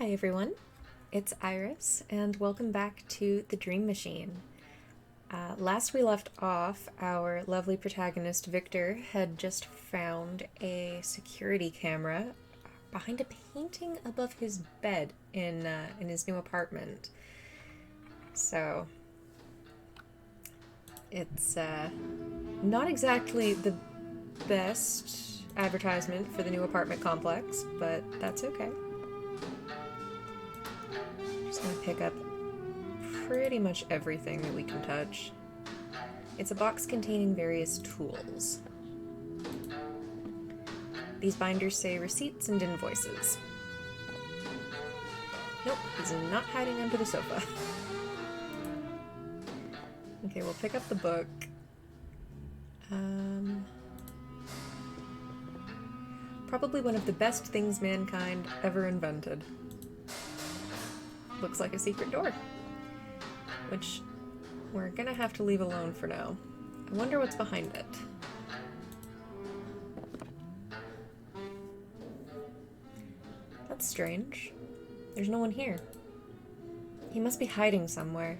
Hi everyone, it's Iris, and welcome back to The Dream Machine. Last we left off, our lovely protagonist Victor had just found a security camera behind a painting above his bed in his new apartment. So it's not exactly the best advertisement for the new apartment complex, but that's okay. Just gonna pick up pretty much everything that we can touch. It's a box containing various tools. These binders say receipts and invoices. Nope, he's not hiding under the sofa. Okay, we'll pick up the book. Probably one of the best things mankind ever invented. Looks like a secret door, which we're gonna have to leave alone for now. I wonder what's behind it. That's strange. There's no one here. He must be hiding somewhere.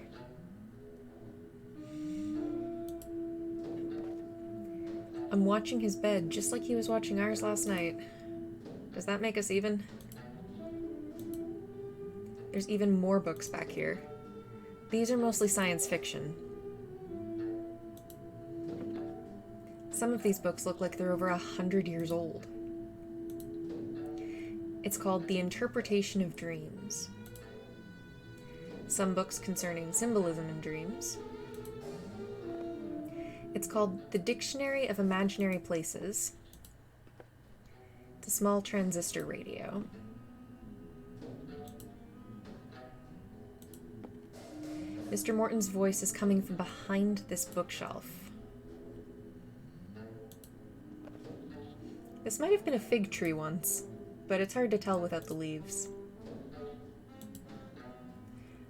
I'm watching his bed just like he was watching ours last night. Does that make us even? There's even more books back here. These are mostly science fiction. Some of these books look like they're over 100 years old. It's called The Interpretation of Dreams. Some books concerning symbolism in dreams. It's called The Dictionary of Imaginary Places. It's a small transistor radio. Mr. Morton's voice is coming from behind this bookshelf. This might have been a fig tree once, but it's hard to tell without the leaves.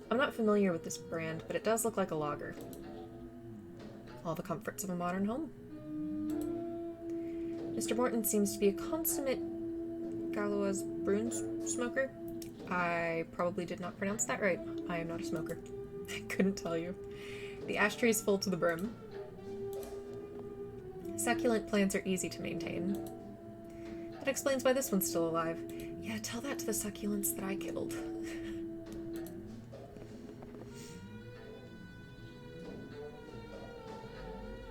I'm not familiar with this brand, but it does look like a lager. All the comforts of a modern home. Mr. Morton seems to be a consummate Gaulois Brune smoker. I probably did not pronounce that right. I am not a smoker. I couldn't tell you. The ashtray is full to the brim. Succulent plants are easy to maintain. That explains why this one's still alive. Yeah, tell that to the succulents that I killed.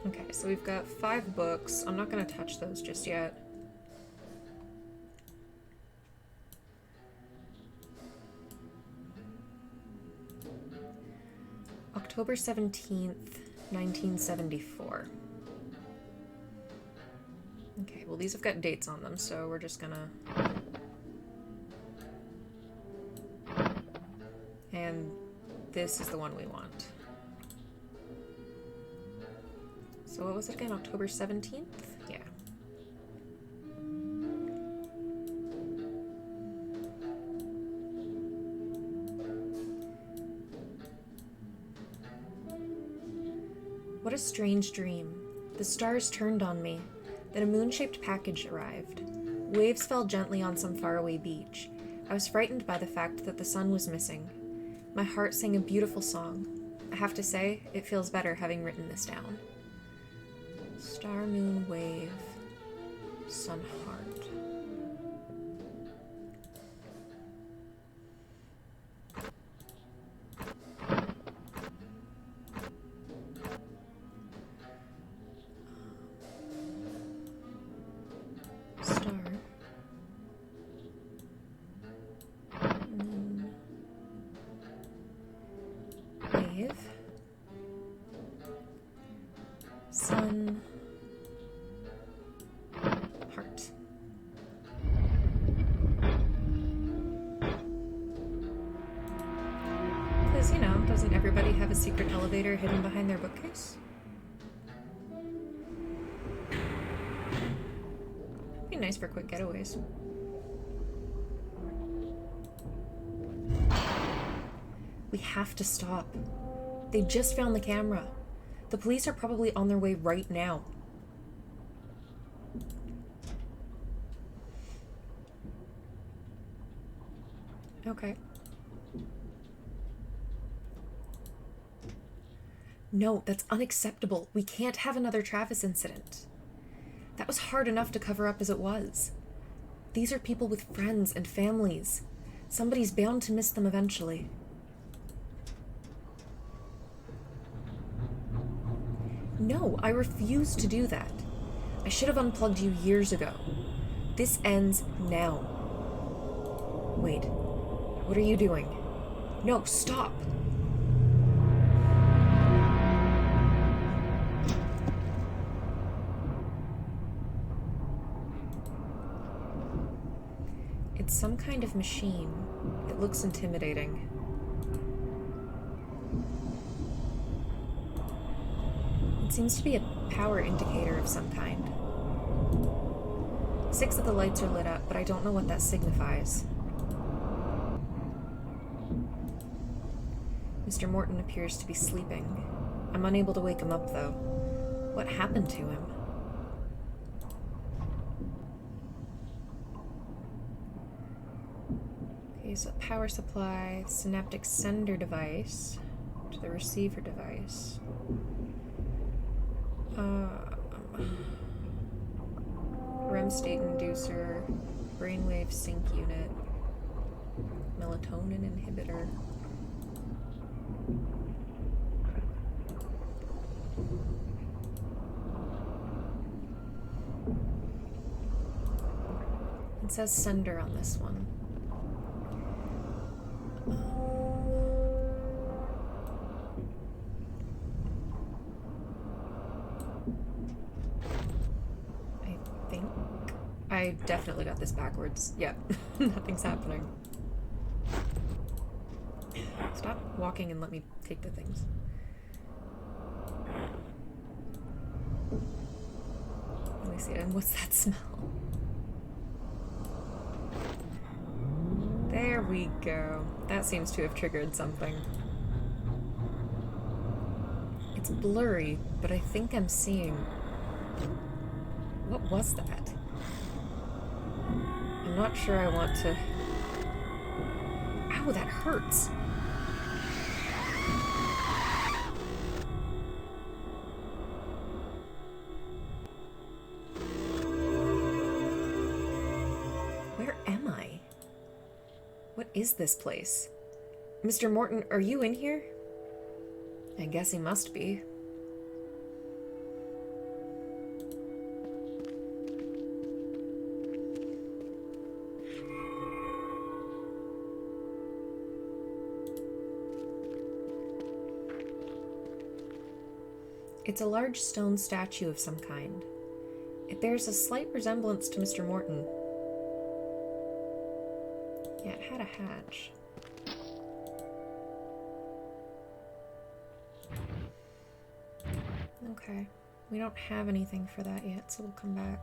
Okay, so we've got 5 books. I'm not going to touch those just yet. October 17th, 1974. Okay, well these have got dates on them, so we're just gonna... And this is the one we want. So what was it again? October 17th? Yeah. What a strange dream. The stars turned on me. Then a moon-shaped package arrived. Waves fell gently on some faraway beach. I was frightened by the fact that the sun was missing. My heart sang a beautiful song. I have to say, it feels better having written this down. Star, moon, wave, sun, heart. Star, moon, wave, sun, heart. Because, doesn't everybody have a secret elevator hidden behind their bookcase? Be nice for quick getaways. We have to stop. They just found the camera. The police are probably on their way right now. Okay. No, that's unacceptable. We can't have another Travis incident. That was hard enough to cover up as it was. These are people with friends and families. Somebody's bound to miss them eventually. No, I refuse to do that. I should have unplugged you years ago. This ends now. Wait, what are you doing? No, stop! It's some kind of machine. It looks intimidating. It seems to be a power indicator of some kind. 6 of the lights are lit up, but I don't know what that signifies. Mr. Morton appears to be sleeping. I'm unable to wake him up, though. What happened to him? Okay, so power supply, synaptic sender device to the receiver device. REM state inducer, brainwave sync unit, melatonin inhibitor. It says sender on this one. I definitely got this backwards. Yep, nothing's happening. Stop walking and let me take the things. Let me see it. And what's that smell? There we go. That seems to have triggered something. It's blurry, but I think I'm seeing... What was that? I'm not sure I want to... Ow, that hurts! Where am I? What is this place? Mr. Morton, are you in here? I guess he must be. It's a large stone statue of some kind. It bears a slight resemblance to Mr. Morton. Yeah, it had a hatch. Okay. We don't have anything for that yet, so we'll come back.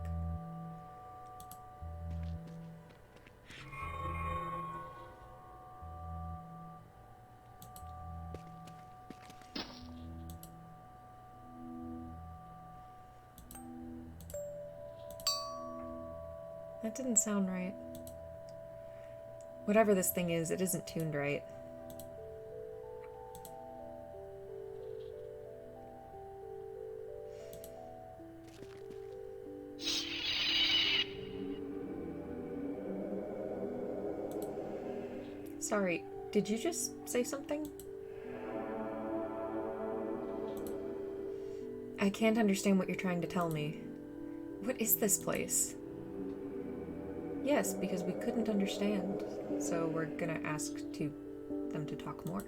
That didn't sound right. Whatever this thing is, it isn't tuned right. Sorry, did you just say something? I can't understand what you're trying to tell me. What is this place? Yes, because we couldn't understand, so we're gonna ask them to talk more.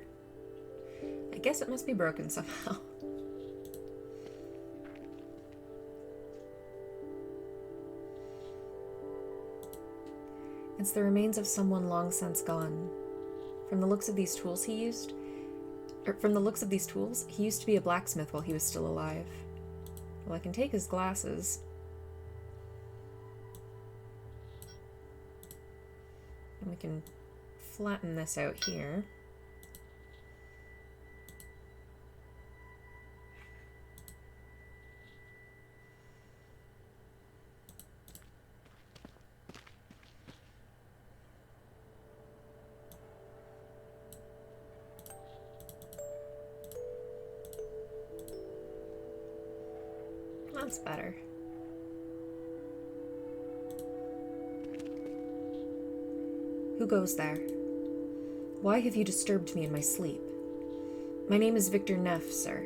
I guess it must be broken somehow. It's the remains of someone long since gone. From the looks of these tools he used to be a blacksmith while he was still alive. Well, I can take his glasses. And we can flatten this out here. That's better. Who goes there? Why have you disturbed me in my sleep? My name is Victor Neff, sir.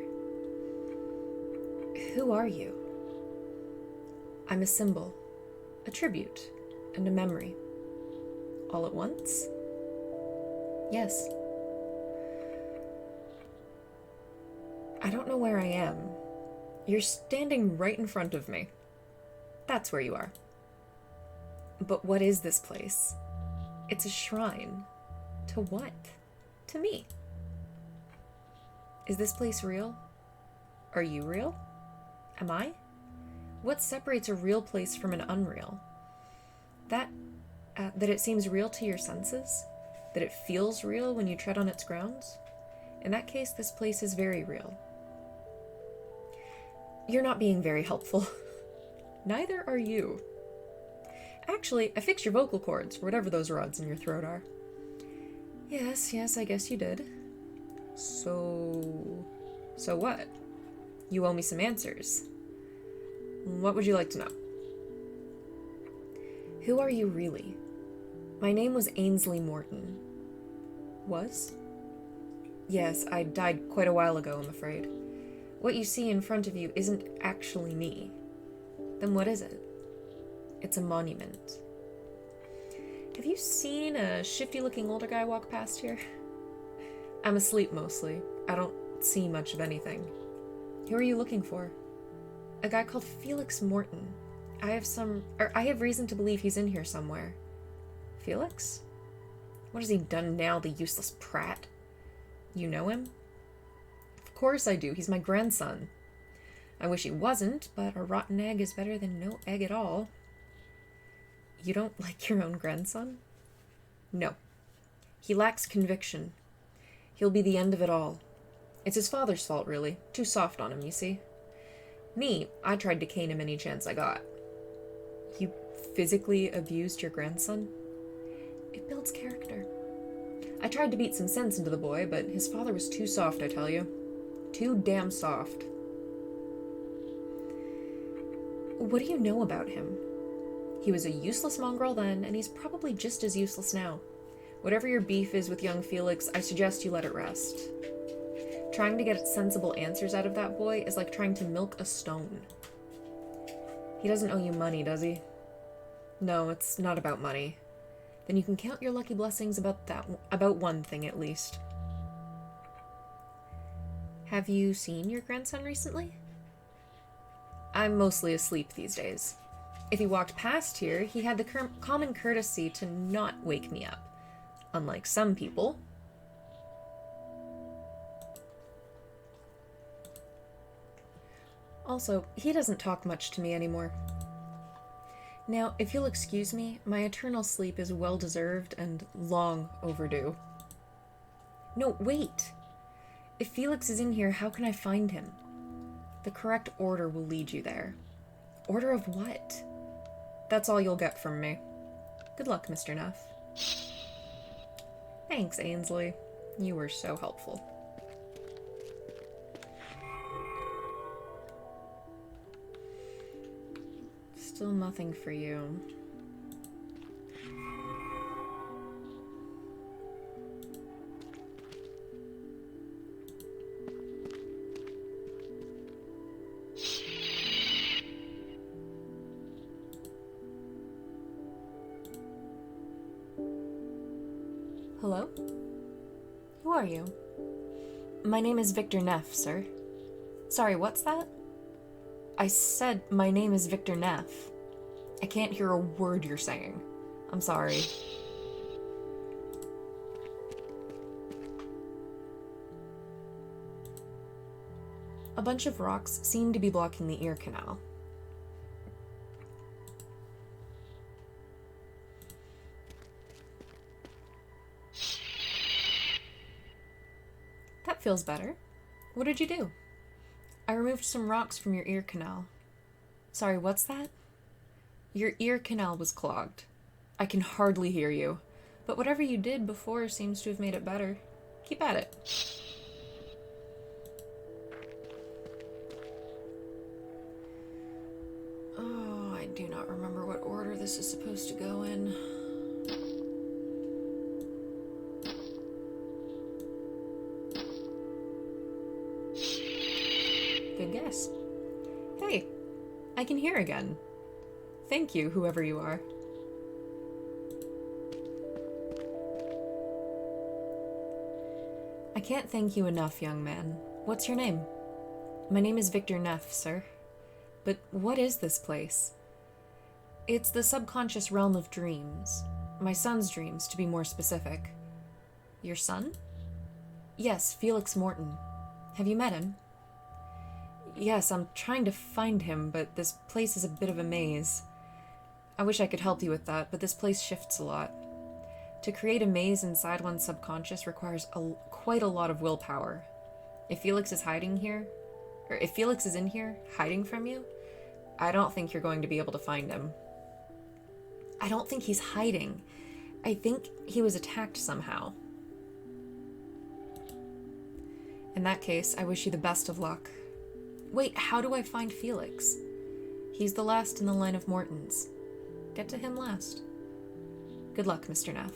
Who are you? I'm a symbol, a tribute, and a memory. All at once? Yes. I don't know where I am. You're standing right in front of me. That's where you are. But what is this place? It's a shrine. To what? To me. Is this place real? Are you real? Am I? What separates a real place from an unreal? That it seems real to your senses? That it feels real when you tread on its grounds? In that case, this place is very real. You're not being very helpful. Neither are you. Actually, I fixed your vocal cords, or whatever those rods in your throat are. Yes, I guess you did. So what? You owe me some answers. What would you like to know? Who are you really? My name was Ainsley Morton. Was? Yes, I died quite a while ago, I'm afraid. What you see in front of you isn't actually me. Then what is it? It's a monument. Have you seen a shifty-looking older guy walk past here? I'm asleep mostly. I don't see much of anything. Who are you looking for? A guy called Felix Morton. I have reason to believe he's in here somewhere. Felix? What has he done now, the useless prat? You know him? Of course I do. He's my grandson. I wish he wasn't, but a rotten egg is better than no egg at all. You don't like your own grandson? No. He lacks conviction. He'll be the end of it all. It's his father's fault, really. Too soft on him, you see. Me, I tried to cane him any chance I got. You physically abused your grandson? It builds character. I tried to beat some sense into the boy, but his father was too soft, I tell you. Too damn soft. What do you know about him? He was a useless mongrel then, and he's probably just as useless now. Whatever your beef is with young Felix, I suggest you let it rest. Trying to get sensible answers out of that boy is like trying to milk a stone. He doesn't owe you money, does he? No, it's not about money. Then you can count your lucky blessings about one thing at least. Have you seen your grandson recently? I'm mostly asleep these days. If he walked past here, he had the common courtesy to not wake me up. Unlike some people. Also, he doesn't talk much to me anymore. Now, if you'll excuse me, my eternal sleep is well-deserved and long overdue. No, wait! If Felix is in here, how can I find him? The correct order will lead you there. Order of what? That's all you'll get from me. Good luck, Mr. Neff. Thanks, Ainsley. You were so helpful. Still nothing for you. Hello? Who are you? My name is Victor Neff, sir. Sorry, what's that? I said my name is Victor Neff. I can't hear a word you're saying. I'm sorry. A bunch of rocks seem to be blocking the ear canal. That feels better. What did you do? I removed some rocks from your ear canal. Sorry, what's that? Your ear canal was clogged. I can hardly hear you, but whatever you did before seems to have made it better. Keep at it. this is supposed to go in. Good guess. Hey, I can hear again. Thank you, whoever you are. I can't thank you enough, young man. What's your name? My name is Victor Neff, sir. But what is this place? It's the subconscious realm of dreams. My son's dreams, to be more specific. Your son? Yes, Felix Morton. Have you met him? Yes, I'm trying to find him, but this place is a bit of a maze. I wish I could help you with that, but this place shifts a lot. To create a maze inside one's subconscious requires quite a lot of willpower. If Felix is hiding here, or if Felix is in here, hiding from you, I don't think you're going to be able to find him. I don't think he's hiding. I think he was attacked somehow. In that case, I wish you the best of luck. Wait, how do I find Felix? He's the last in the line of Mortons. Get to him last. Good luck, Mr. Neff.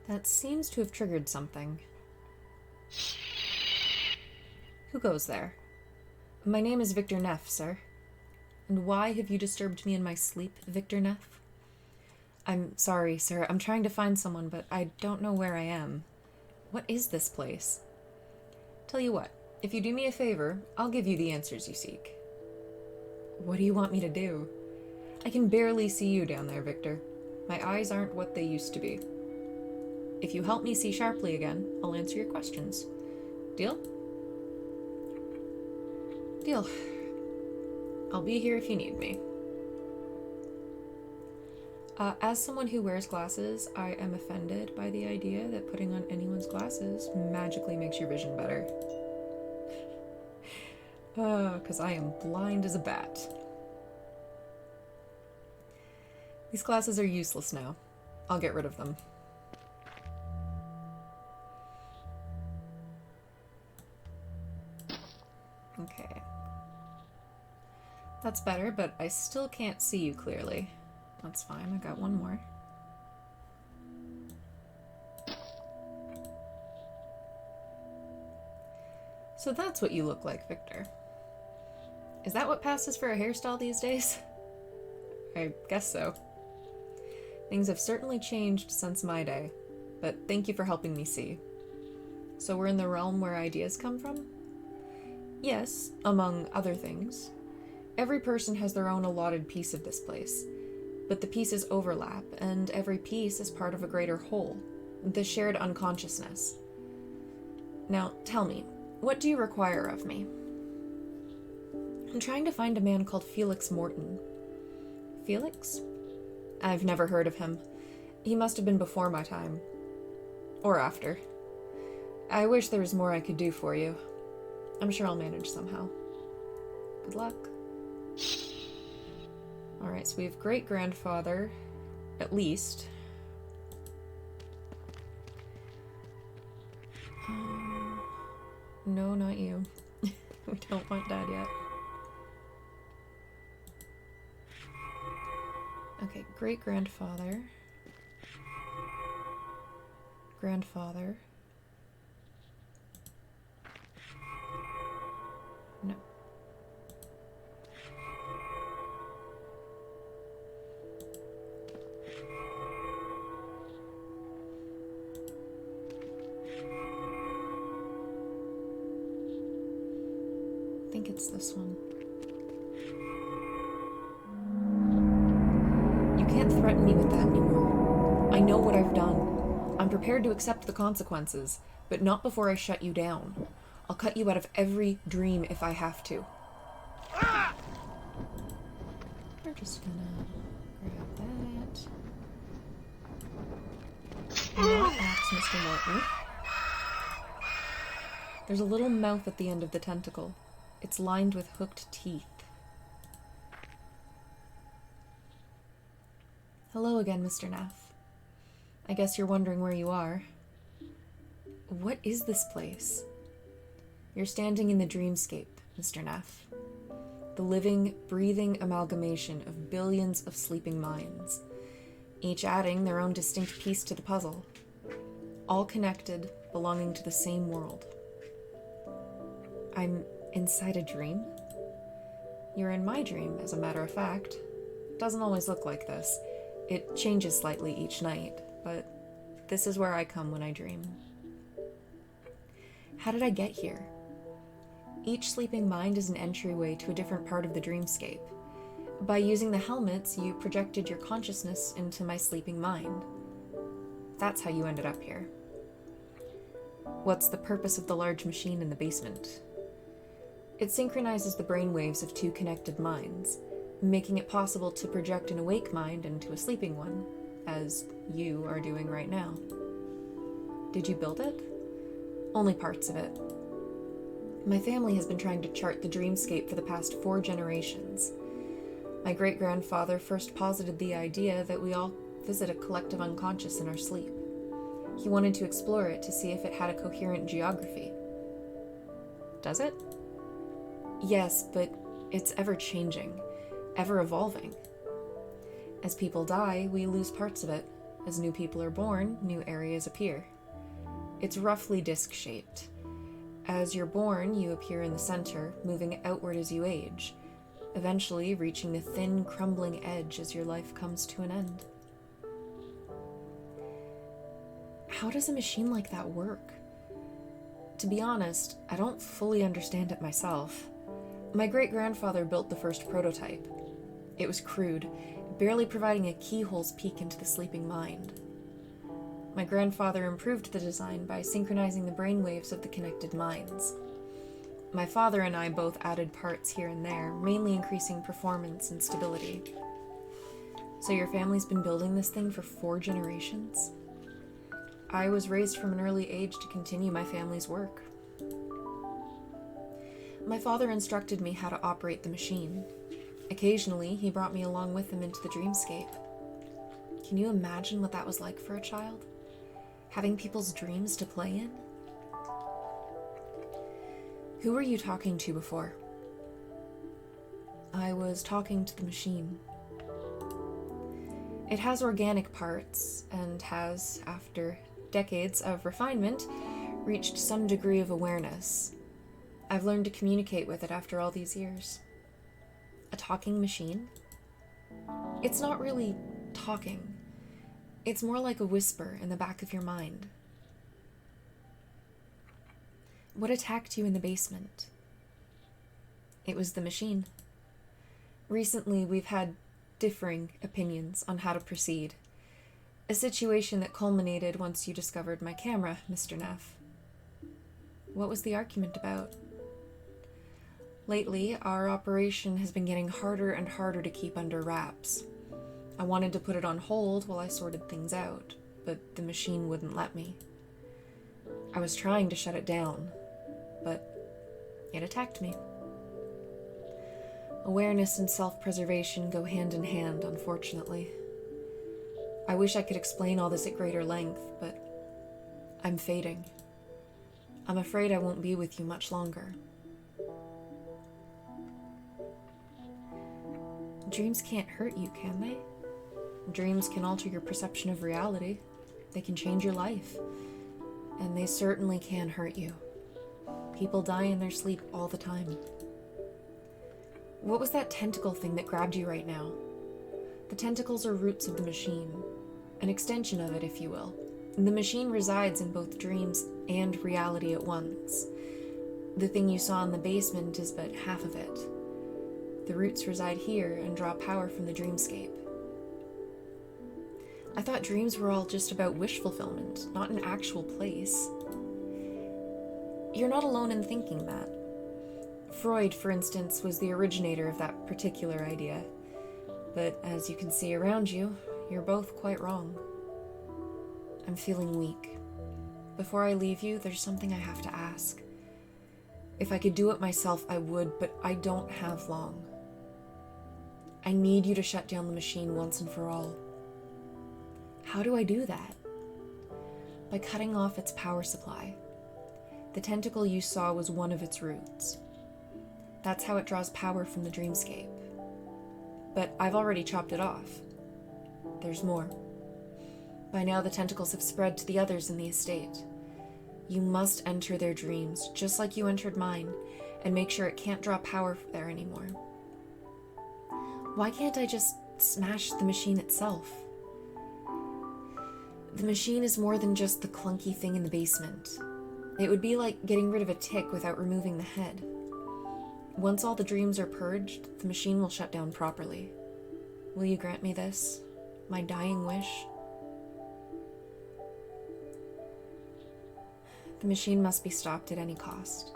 That seems to have triggered something. Who goes there? My name is Victor Neff, sir. And why have you disturbed me in my sleep, Victor Neff? I'm sorry, sir. I'm trying to find someone, but I don't know where I am. What is this place? Tell you what, if you do me a favor, I'll give you the answers you seek. What do you want me to do? I can barely see you down there, Victor. My eyes aren't what they used to be. If you help me see sharply again, I'll answer your questions. Deal? Deal. I'll be here if you need me. As someone who wears glasses, I am offended by the idea that putting on anyone's glasses magically makes your vision better. 'Cause I am blind as a bat. These glasses are useless now. I'll get rid of them. Okay. That's better, but I still can't see you clearly. That's fine, I got one more. So that's what you look like, Victor. Is that what passes for a hairstyle these days? I guess so. Things have certainly changed since my day, but thank you for helping me see. So we're in the realm where ideas come from? Yes, among other things. Every person has their own allotted piece of this place, but the pieces overlap, and every piece is part of a greater whole, the shared unconsciousness. Now, tell me, what do you require of me? I'm trying to find a man called Felix Morton. Felix? I've never heard of him. He must have been before my time. Or after. I wish there was more I could do for you. I'm sure I'll manage somehow. Good luck. Alright, so we have great-grandfather, at least. No, not you. We don't want Dad yet. Okay, great-grandfather. Grandfather. No. I think it's this one. You can't threaten me with that anymore. I know what I've done. I'm prepared to accept the consequences, but not before I shut you down. I'll cut you out of every dream if I have to. Or Just gonna grab that. Not axe, Mr. Morton. There's a little mouth at the end of the tentacle. It's lined with hooked teeth. Hello again, Mr. Neff. I guess you're wondering where you are. What is this place? You're standing in the dreamscape, Mr. Neff. The living, breathing amalgamation of billions of sleeping minds, each adding their own distinct piece to the puzzle, all connected, belonging to the same world. I'm inside a dream? You're in my dream, as a matter of fact. It doesn't always look like this. It changes slightly each night, but this is where I come when I dream. How did I get here? Each sleeping mind is an entryway to a different part of the dreamscape. By using the helmets, you projected your consciousness into my sleeping mind. That's how you ended up here. What's the purpose of the large machine in the basement? It synchronizes the brainwaves of two connected minds, making it possible to project an awake mind into a sleeping one, as you are doing right now. Did you build it? Only parts of it. My family has been trying to chart the dreamscape for the past 4 generations. My great-grandfather first posited the idea that we all visit a collective unconscious in our sleep. He wanted to explore it to see if it had a coherent geography. Does it? Yes, but it's ever-changing, ever-evolving. As people die, we lose parts of it. As new people are born, new areas appear. It's roughly disc-shaped. As you're born, you appear in the center, moving outward as you age, eventually reaching the thin, crumbling edge as your life comes to an end. How does a machine like that work? To be honest, I don't fully understand it myself. My great-grandfather built the first prototype. It was crude, barely providing a keyhole's peek into the sleeping mind. My grandfather improved the design by synchronizing the brainwaves of the connected minds. My father and I both added parts here and there, mainly increasing performance and stability. So your family's been building this thing for 4 generations? I was raised from an early age to continue my family's work. My father instructed me how to operate the machine. Occasionally, he brought me along with him into the dreamscape. Can you imagine what that was like for a child? Having people's dreams to play in? Who were you talking to before? I was talking to the machine. It has organic parts and has, after decades of refinement, reached some degree of awareness. I've learned to communicate with it after all these years. A talking machine? It's not really talking. It's more like a whisper in the back of your mind. What attacked you in the basement? It was the machine. Recently, we've had differing opinions on how to proceed. A situation that culminated once you discovered my camera, Mr. Neff. What was the argument about? Lately, our operation has been getting harder and harder to keep under wraps. I wanted to put it on hold while I sorted things out, but the machine wouldn't let me. I was trying to shut it down, but it attacked me. Awareness and self-preservation go hand in hand, unfortunately. I wish I could explain all this at greater length, but I'm fading. I'm afraid I won't be with you much longer. Dreams can't hurt you, can they? Dreams can alter your perception of reality. They can change your life. And they certainly can hurt you. People die in their sleep all the time. What was that tentacle thing that grabbed you right now? The tentacles are roots of the machine. An extension of it, if you will. The machine resides in both dreams and reality at once. The thing you saw in the basement is but half of it. The roots reside here and draw power from the dreamscape. I thought dreams were all just about wish fulfillment, not an actual place. You're not alone in thinking that. Freud, for instance, was the originator of that particular idea. But as you can see around you, you're both quite wrong. I'm feeling weak. Before I leave you, there's something I have to ask. If I could do it myself, I would, but I don't have long. I need you to shut down the machine once and for all. How do I do that? By cutting off its power supply. The tentacle you saw was one of its roots. That's how it draws power from the dreamscape. But I've already chopped it off. There's more. By now the tentacles have spread to the others in the estate. You must enter their dreams, just like you entered mine, and make sure it can't draw power there anymore. Why can't I just smash the machine itself? The machine is more than just the clunky thing in the basement. It would be like getting rid of a tick without removing the head. Once all the dreams are purged, the machine will shut down properly. Will you grant me this, my dying wish? The machine must be stopped at any cost.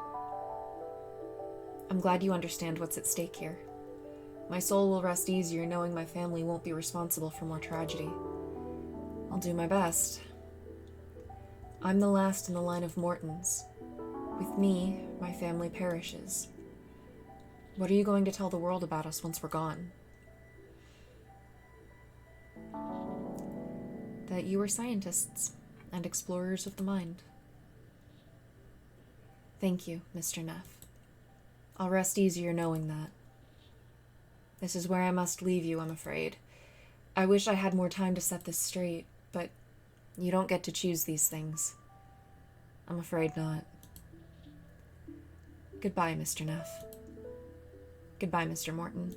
I'm glad you understand what's at stake here. My soul will rest easier knowing my family won't be responsible for more tragedy. I'll do my best. I'm the last in the line of Mortons. With me, my family perishes. What are you going to tell the world about us once we're gone? That you were scientists and explorers of the mind. Thank you, Mr. Neff. I'll rest easier knowing that. This is where I must leave you, I'm afraid. I wish I had more time to set this straight, but you don't get to choose these things. I'm afraid not. Goodbye, Mr. Neff. Goodbye, Mr. Morton.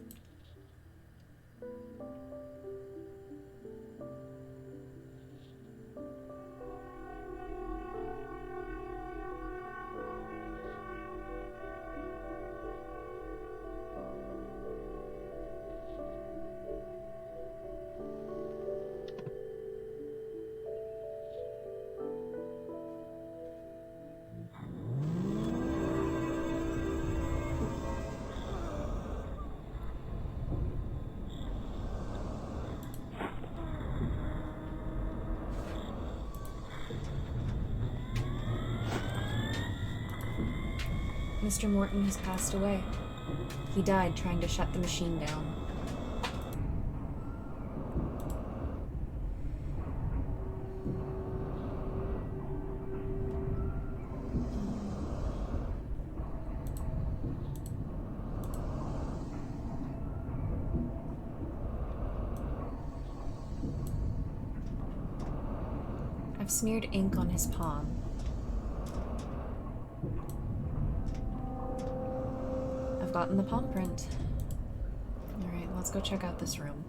Mr. Morton has passed away. He died trying to shut the machine down. I've smeared ink on his palm. I've gotten the palm print. Alright, let's go check out this room.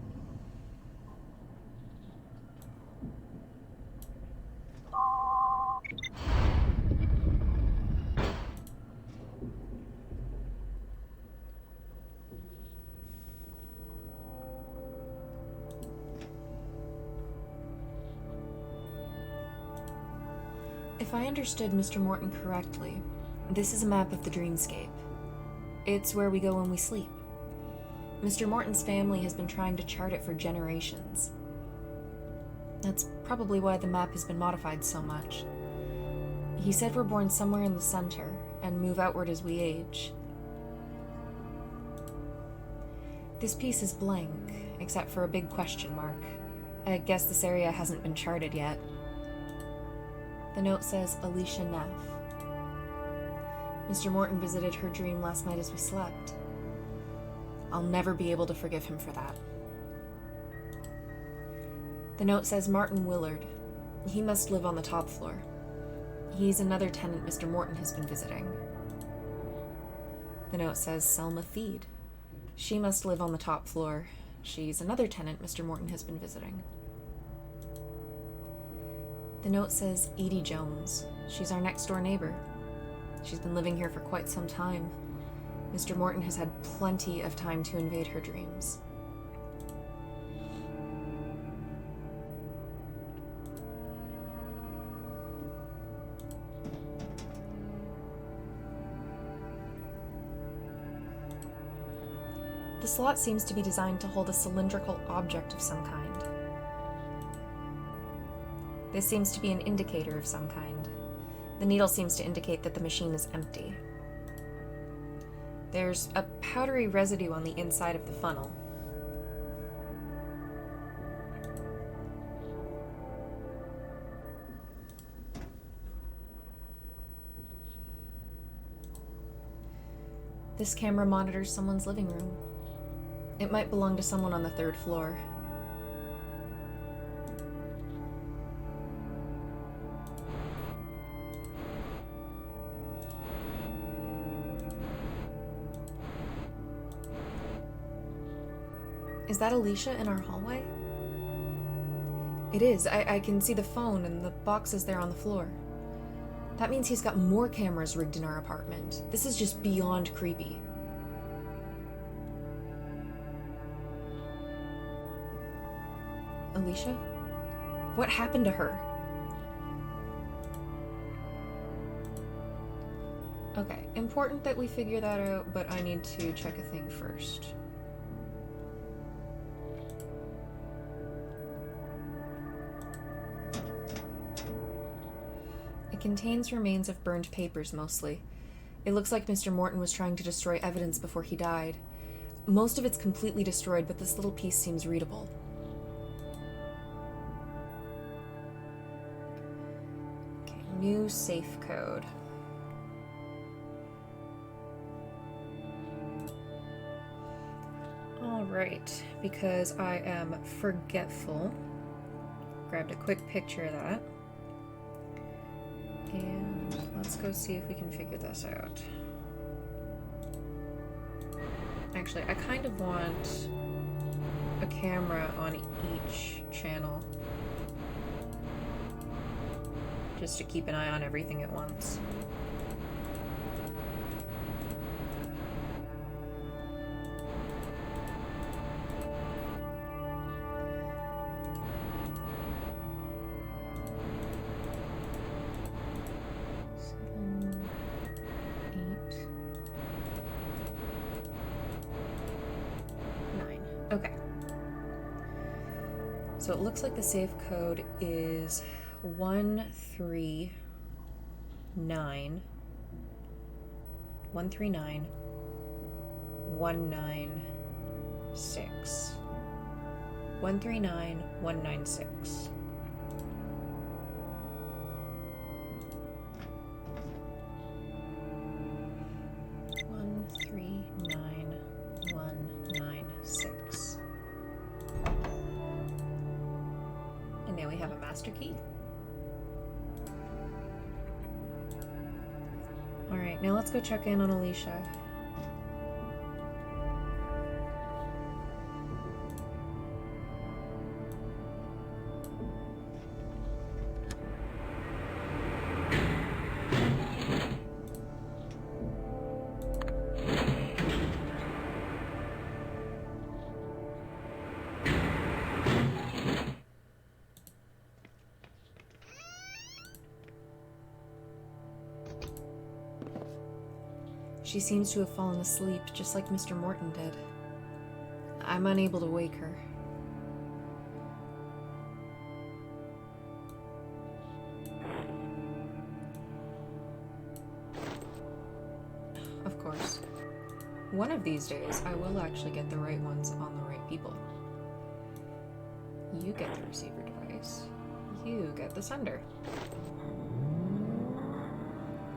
If I understood Mr. Morton correctly, this is a map of the dreamscape. It's where we go when we sleep. Mr. Morton's family has been trying to chart it for generations. That's probably why the map has been modified so much. He said we're born somewhere in the center and move outward as we age. This piece is blank, except for a big question mark. I guess this area hasn't been charted yet. The note says Alicia Neff. Mr. Morton visited her dream last night as we slept. I'll never be able to forgive him for that. The note says Martin Willard. He must live on the top floor. He's another tenant Mr. Morton has been visiting. The note says Selma Theed. She must live on the top floor. She's another tenant Mr. Morton has been visiting. The note says Edie Jones. She's our next door neighbor. She's been living here for quite some time. Mr. Morton has had plenty of time to invade her dreams. The slot seems to be designed to hold a cylindrical object of some kind. This seems to be an indicator of some kind. The needle seems to indicate that the machine is empty. There's a powdery residue on the inside of the funnel. This camera monitors someone's living room. It might belong to someone on the 3rd floor. Is that Alicia in our hallway? It is. I can see the phone and the boxes there on the floor. That means he's got more cameras rigged in our apartment. This is just beyond creepy. Alicia? What happened to her? Okay, important that we figure that out, but I need to check a thing first. It contains remains of burned papers, mostly. It looks like Mr. Morton was trying to destroy evidence before he died. Most of it's completely destroyed, but this little piece seems readable. Okay, new safe code. Alright, because I am forgetful, grabbed a quick picture of that. And let's go see if we can figure this out. Actually, I kind of want a camera on each channel, just to keep an eye on everything at once. Okay. So it looks like the safe code is 139 139 196 139 196. And now we have a master key. Alright, now let's go check in on Alicia. She seems to have fallen asleep, just like Mr. Morton did. I'm unable to wake her. Of course. One of these days, I will actually get the right ones on the right people. You get the receiver device. You get the sender.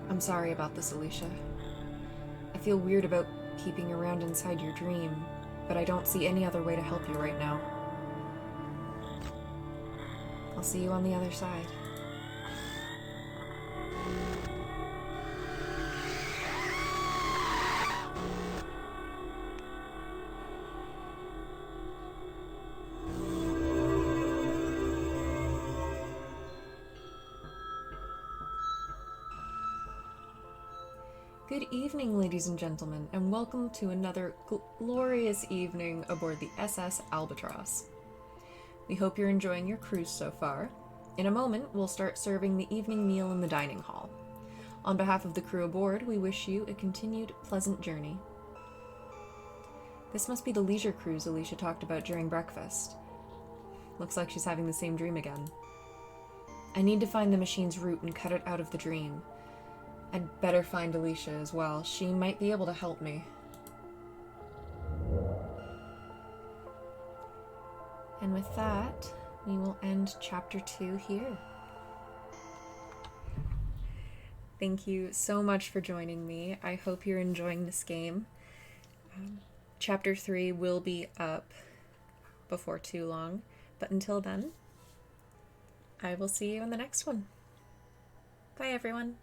I'm sorry about this, Alicia. I feel weird about peeping around inside your dream, but I don't see any other way to help you right now. I'll see you on the other side. Good evening, ladies and gentlemen, and welcome to another glorious evening aboard the SS Albatross. We hope you're enjoying your cruise so far. In a moment, we'll start serving the evening meal in the dining hall. On behalf of the crew aboard, we wish you a continued pleasant journey. This must be the leisure cruise Alicia talked about during breakfast. Looks like she's having the same dream again. I need to find the machine's root and cut it out of the dream. I'd better find Alicia as well. She might be able to help me. And with that, we will end chapter 2 here. Thank you so much for joining me. I hope you're enjoying this game. Chapter 3 will be up before too long, but until then, I will see you in the next one. Bye, everyone.